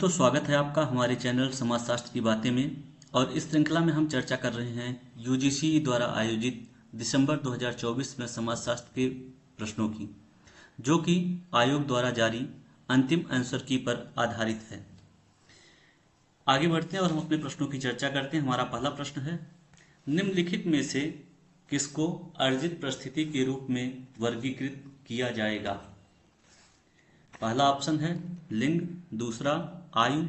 दोस्तों, स्वागत है आपका हमारे चैनल समाजशास्त्र की बातें में। और इस श्रृंखला में हम चर्चा कर रहे हैं यूजीसी द्वारा आयोजित दिसंबर 2024 में समाजशास्त्र के प्रश्नों की, जो कि आयोग द्वारा जारी अंतिम आंसर की पर आधारित है। आगे बढ़ते हैं और हम अपने प्रश्नों की चर्चा करते हैं। हमारा पहला प्रश्न है, निम्नलिखित में से किसको अर्जित परिस्थिति के रूप में वर्गीकृत किया जाएगा? पहला ऑप्शन है लिंग, दूसरा आयु,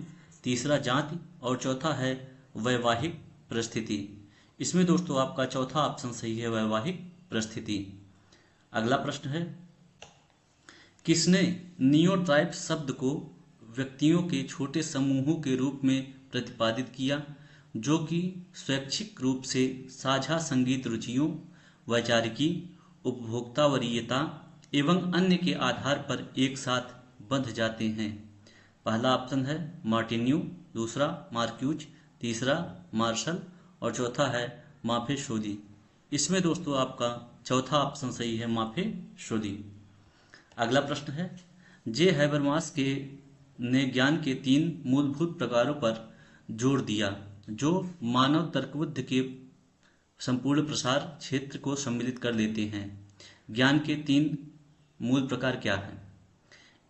तीसरा जाति और चौथा है वैवाहिक परिस्थिति। इसमें दोस्तों आपका चौथा ऑप्शन सही है, वैवाहिक परिस्थिति। अगला प्रश्न है, किसने नियोट्राइब शब्द को व्यक्तियों के छोटे समूहों के रूप में प्रतिपादित किया, जो कि स्वैच्छिक रूप से साझा संगीत रुचियों, वैचारिकी, उपभोक्ता वरीयता एवं अन्य के आधार पर एक साथ बंध जाते हैं? पहला ऑप्शन है मार्टिन्यू, दूसरा मार्क्यूज, तीसरा मार्शल और चौथा है माफेशोदी। इसमें दोस्तों आपका चौथा ऑप्शन सही है, माफेशोदी। अगला प्रश्न है, जे हैबरमास ने ज्ञान के 3 मूलभूत प्रकारों पर जोर दिया, जो मानव तर्कबुद्धि के संपूर्ण प्रसार क्षेत्र को सम्मिलित कर लेते हैं। ज्ञान के 3 मूल प्रकार क्या हैं?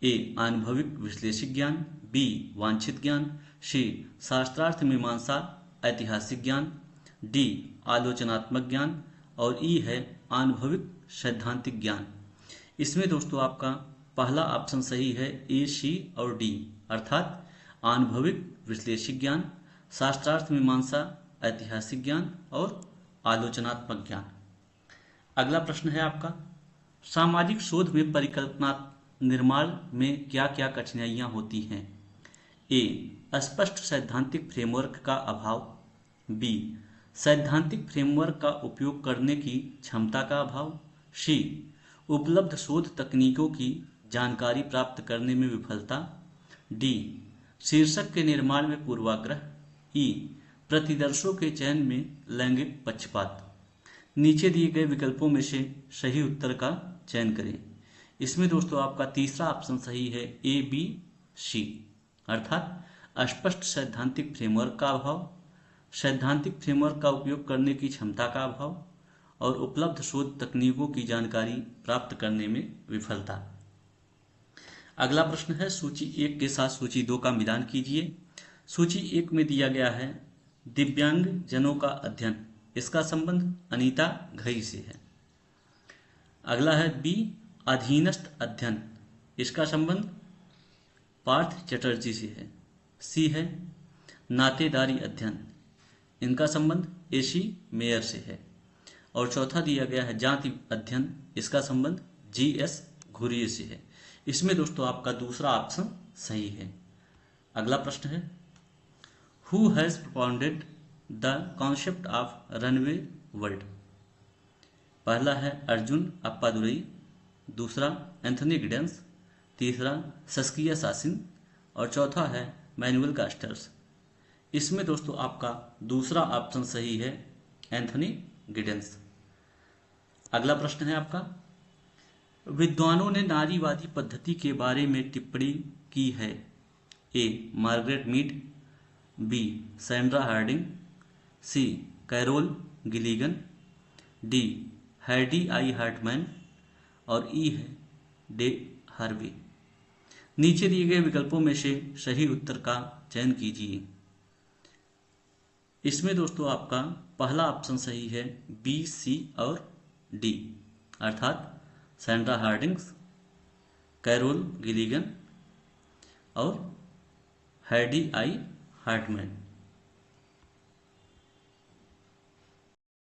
ए आनुभविक विश्लेषिक ज्ञान, बी वांछित ज्ञान, सी शास्त्रार्थ मीमांसा ऐतिहासिक ज्ञान, डी आलोचनात्मक ज्ञान और ई है अनुभविक सैद्धांतिक ज्ञान। इसमें दोस्तों आपका पहला ऑप्शन सही है, ए, सी और डी, अर्थात अनुभविक विश्लेषिक ज्ञान, शास्त्रार्थ मीमांसा ऐतिहासिक ज्ञान और आलोचनात्मक ज्ञान। अगला प्रश्न है आपका, सामाजिक शोध में परिकल्पना निर्माण में क्या क्या कठिनाइयाँ होती हैं? ए स्पष्ट सैद्धांतिक फ्रेमवर्क का अभाव, बी सैद्धांतिक फ्रेमवर्क का उपयोग करने की क्षमता का अभाव, सी उपलब्ध शोध तकनीकों की जानकारी प्राप्त करने में विफलता, डी शीर्षक के निर्माण में पूर्वाग्रह, ई प्रतिदर्शों के चयन में लैंगिक पक्षपात। नीचे दिए गए विकल्पों में से सही उत्तर का चयन करें। इसमें दोस्तों आपका तीसरा ऑप्शन सही है, ए, बी, सी, अर्थात स्पष्ट सैद्धांतिक फ्रेमवर्क का अभाव, सैद्धांतिक फ्रेमवर्क का उपयोग करने की क्षमता का अभाव और उपलब्ध शोध तकनीकों की जानकारी प्राप्त करने में विफलता। अगला प्रश्न है, सूची 1 के साथ सूची 2 का मिलान कीजिए। सूची 1 में दिया गया है दिव्यांग जनों का अध्ययन, इसका संबंध अनीता घई से है। अगला है बी अधीनस्थ अध्ययन, इसका संबंध पार्थ चटर्जी से है। सी है नातेदारी अध्ययन, इनका संबंध एसी मेयर से है। और चौथा दिया गया है जाति अध्ययन, इसका संबंध जीएस घुरिये से है। इसमें दोस्तों आपका दूसरा ऑप्शन सही है। अगला प्रश्न है, who has propounded the concept of runway world? पहला है अर्जुन अप्पादुरई, दूसरा एंथनी गिडेंस, तीसरा सस्किया सासिन और चौथा है मैनुअल कास्टर्स। इसमें दोस्तों आपका दूसरा ऑप्शन सही है, एंथनी गिडेंस। अगला प्रश्न है आपका, विद्वानों ने नारीवादी पद्धति के बारे में टिप्पणी की है? A Margaret Mead, B Sandra Harding, C Carol Gilligan, D Heidi I Hartmann और ई है डे हार्वे। नीचे दिए गए विकल्पों में से सही उत्तर का चयन कीजिए। इसमें दोस्तों आपका पहला ऑप्शन सही है, बी, सी और डी, अर्थात सैंड्रा हार्डिंग्स, कैरोल गिलिगन और हैडी आई हार्टमैन।